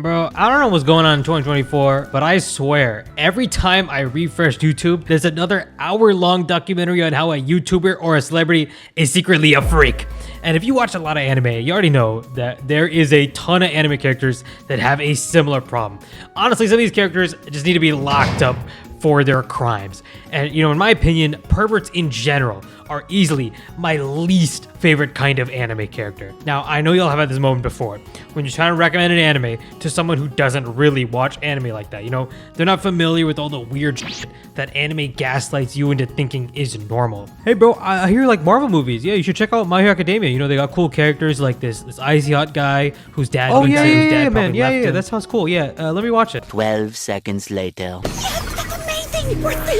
Bro, I don't know what's going on in 2024, but I swear, every time I refresh YouTube, there's another hour-long documentary on how a YouTuber or a celebrity is secretly a freak. And if you watch a lot of anime, you already know that there is a ton of anime characters that have a similar problem. Honestly, some of these characters just need to be locked up for their crimes. And you know, in my opinion, perverts in general are easily my least favorite kind of anime character. Now, I know y'all have had this moment before when you're trying to recommend an anime to someone who doesn't really watch anime like that. You know, they're not familiar with all the weird shit that anime gaslights you into thinking is normal. Hey bro, I hear you like Marvel movies. Yeah, you should check out My Hero Academia. You know, they got cool characters like this icy hot guy whose dad Oh who's yeah, dad yeah, yeah, probably man. Yeah, left yeah, him. that sounds cool. Yeah, let me watch it. 12 seconds later.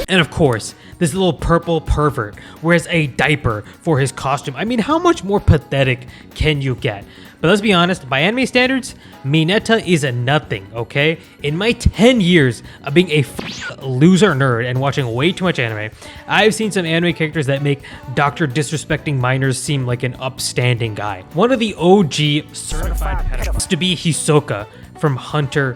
And of course, this little purple pervert wears a diaper for his costume. I mean, how much more pathetic can you get? But let's be honest, by anime standards, Mineta is a nothing, okay? In my 10 years of being a loser nerd and watching way too much anime, I've seen some anime characters that make Dr. Disrespecting Minors seem like an upstanding guy. One of the OG certified pedophiles to be Hisoka from Hunter.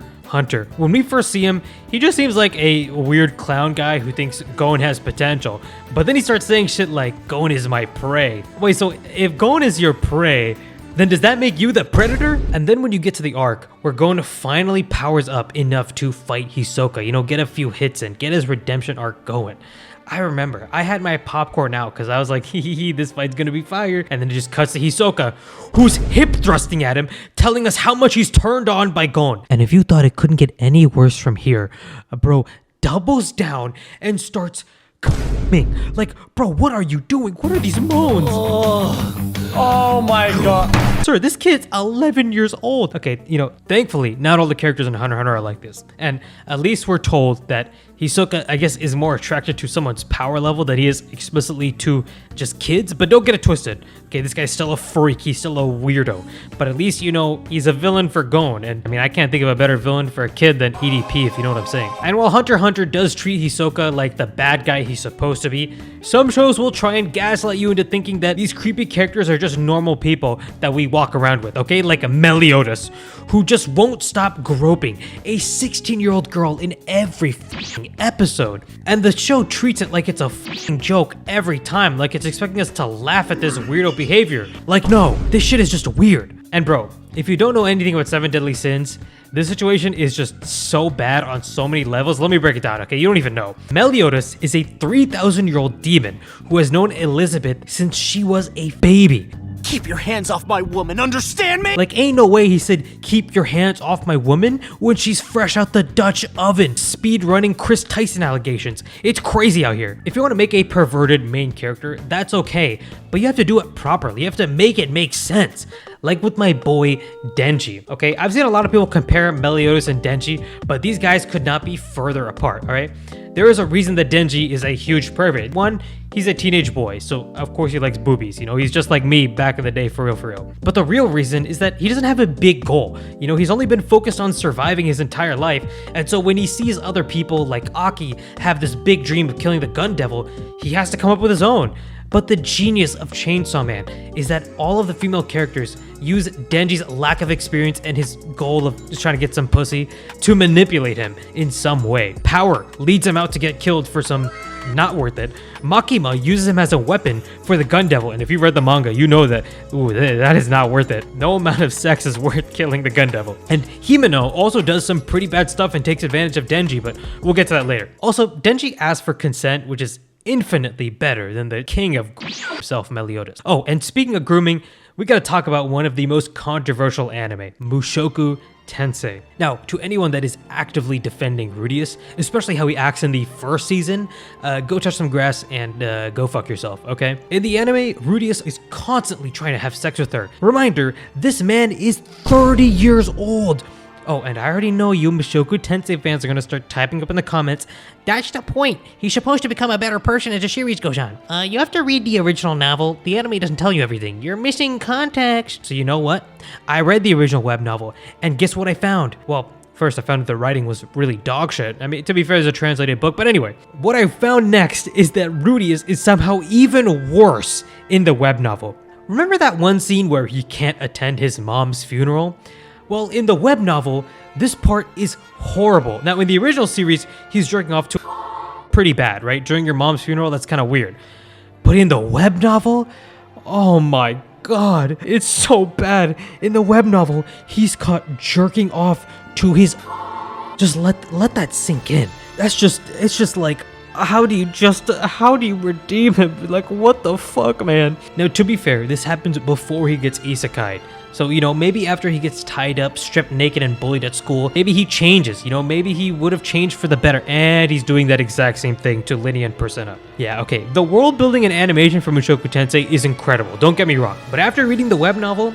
When we first see him, he just seems like a weird clown guy who thinks Gon has potential. But then he starts saying shit like, Gon is my prey. Wait, so if Gon is your prey, then does that make you the predator? And then when you get to the arc where Gon finally powers up enough to fight Hisoka, you know, get a few hits in, get his redemption arc going. I remember, I had my popcorn out because I was like, hee, this fight's gonna be fire. And then it just cuts to Hisoka, who's hip thrusting at him, telling us how much he's turned on by Gon. And if you thought it couldn't get any worse from here, bro doubles down and starts coming. Like, bro, what are you doing? What are these moans? Oh my god. Sir, this kid's 11 years old. Okay, you know, thankfully, not all the characters in Hunter x Hunter are like this. And at least we're told that Hisoka, I guess, is more attracted to someone's power level than he is explicitly to just kids. But don't get it twisted. Okay, this guy's still a freak. He's still a weirdo. But at least, you know, he's a villain for Gon. And I mean, I can't think of a better villain for a kid than EDP, if you know what I'm saying. And while Hunter x Hunter does treat Hisoka like the bad guy he's supposed to be, some shows will try and gaslight you into thinking that these creepy characters are just normal people that we walk around with, okay? Like a Meliodas, who just won't stop groping a 16-year-old girl in every fucking episode. And the show treats it like it's a fucking joke every time, like it's expecting us to laugh at this weirdo behavior. Like, no, this shit is just weird. And bro, if you don't know anything about 7 Deadly Sins, this situation is just so bad on so many levels. Let me break it down, okay? You don't even know. Meliodas is a 3,000-year-old demon who has known Elizabeth since she was a baby. Keep your hands off my woman, understand me? Like, ain't no way he said, keep your hands off my woman when she's fresh out the Dutch oven. Speed running Chris Tyson allegations. It's crazy out here. If you want to make a perverted main character, that's okay, but you have to do it properly. You have to make it make sense. Like with my boy Denji, okay? I've seen a lot of people compare Meliodas and Denji, but these guys could not be further apart, all right? There is a reason that Denji is a huge pervert. One, he's a teenage boy, so of course he likes boobies. You know, he's just like me back in the day, for real. But the real reason is that he doesn't have a big goal. You know, he's only been focused on surviving his entire life. And so when he sees other people like Aki have this big dream of killing the gun devil, he has to come up with his own. But the genius of Chainsaw Man is that all of the female characters use Denji's lack of experience and his goal of just trying to get some pussy to manipulate him in some way. Power leads him out to get killed for some not worth it. Makima uses him as a weapon for the gun devil, and if you read the manga, you know that, that is not worth it. No amount of sex is worth killing the gun devil. And Himeno also does some pretty bad stuff and takes advantage of Denji, but we'll get to that later. Also, Denji asks for consent, which is infinitely better than the king of himself, Meliodas. Oh, and speaking of grooming, we gotta talk about one of the most controversial anime, Mushoku Tensei. Now, to anyone that is actively defending Rudeus, especially how he acts in the first season, go touch some grass and go fuck yourself, okay? In the anime, Rudeus is constantly trying to have sex with her. Reminder, this man is 30 years old. Oh, and I already know you Mushoku Tensei fans are gonna start typing up in the comments, that's the point. He's supposed to become a better person as the series goes on. You have to read the original novel. The anime doesn't tell you everything. You're missing context. So you know what? I read the original web novel, and guess what I found? Well, first I found that the writing was really dog shit. I mean, to be fair, it's a translated book, but anyway. What I found next is that Rudeus is somehow even worse in the web novel. Remember that one scene where he can't attend his mom's funeral? Well, in the web novel, This part is horrible. Now, in the original series, he's jerking off to pretty bad, right? During your mom's funeral, that's kind of weird. But in the web novel, oh my god, it's so bad. In the web novel, he's caught jerking off to his... Just let that sink in. It's just like, how do you redeem him? Like, what the fuck, man? Now, to be fair, this happens before he gets isekai'd. So, maybe after he gets tied up, stripped naked, and bullied at school, maybe he changes, maybe he would have changed for the better, and he's doing that exact same thing to Linnea and Persona. Yeah, okay, the world building and animation for Mushoku Tensei is incredible, don't get me wrong, but after reading the web novel,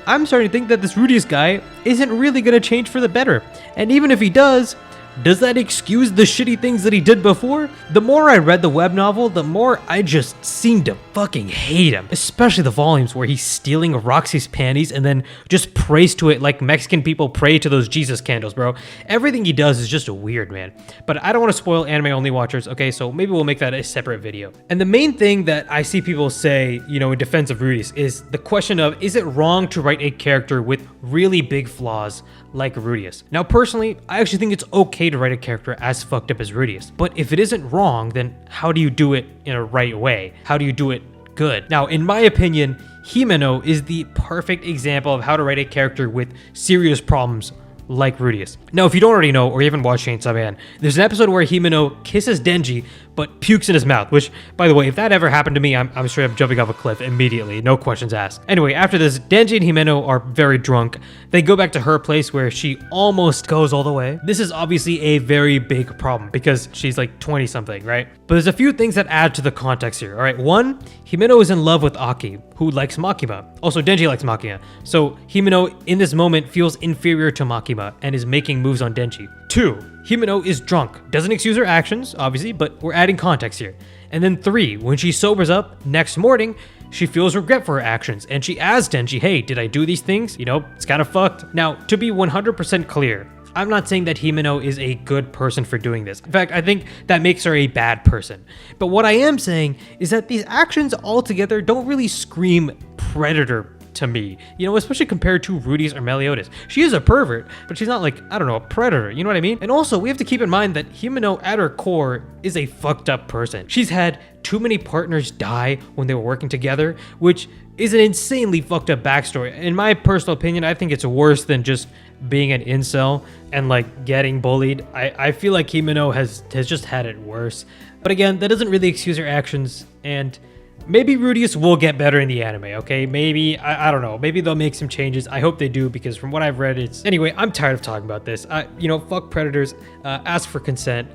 I'm starting to think that this Rudius guy isn't really gonna change for the better, and even if he does that excuse the shitty things that he did before? The more I read the web novel, the more I just seemed to fucking hate him. Especially the volumes where he's stealing Roxy's panties and then just prays to it like Mexican people pray to those Jesus candles, bro. Everything he does is just weird, man. But I don't want to spoil anime-only watchers, okay? So maybe we'll make that a separate video. And the main thing that I see people say, in defense of Rudius is the question of, is it wrong to write a character with really big flaws like Rudius? Now, personally, I actually think it's okay to write a character as fucked up as Rudius. But if it isn't wrong, then how do you do it in a right way? How do you do it good? Now, in my opinion, Himeno is the perfect example of how to write a character with serious problems like Rudius. Now, if you don't already know or you haven't watched Chainsaw Man, there's an episode where Himeno kisses Denji but pukes in his mouth, which, by the way, if that ever happened to me, I'm straight up jumping off a cliff immediately, no questions asked. Anyway, after this, Denji and Himeno are very drunk. They go back to her place where she almost goes all the way. This is obviously a very big problem because she's like 20 something, right? But there's a few things that add to the context here, all right? One, Himeno is in love with Aki, who likes Makima. Also, Denji likes Makima. So Himeno, in this moment, feels inferior to Makima and is making moves on Denji. Two, Himeno is drunk. Doesn't excuse her actions, obviously, but we're adding context here. And then three, when she sobers up next morning, she feels regret for her actions, and she asks Denji, hey, did I do these things? It's kind of fucked. Now, to be 100% clear, I'm not saying that Himeno is a good person for doing this. In fact, I think that makes her a bad person. But what I am saying is that these actions altogether don't really scream predator to me, especially compared to Rudius or Meliodas. She is a pervert, but she's not like, I don't know, a predator, you know what I mean? And also, we have to keep in mind that Himeno at her core is a fucked up person. She's had too many partners die when they were working together, which is an insanely fucked up backstory. In my personal opinion, I think it's worse than just being an incel and like getting bullied. I feel like Himeno has just had it worse. But again, that doesn't really excuse her actions, and maybe Rudius will get better in the anime, okay? Maybe, I don't know. Maybe they'll make some changes. I hope they do, because from what I've read, it's... Anyway, I'm tired of talking about this. Fuck predators. Ask for consent.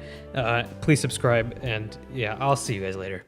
Please subscribe, and yeah, I'll see you guys later.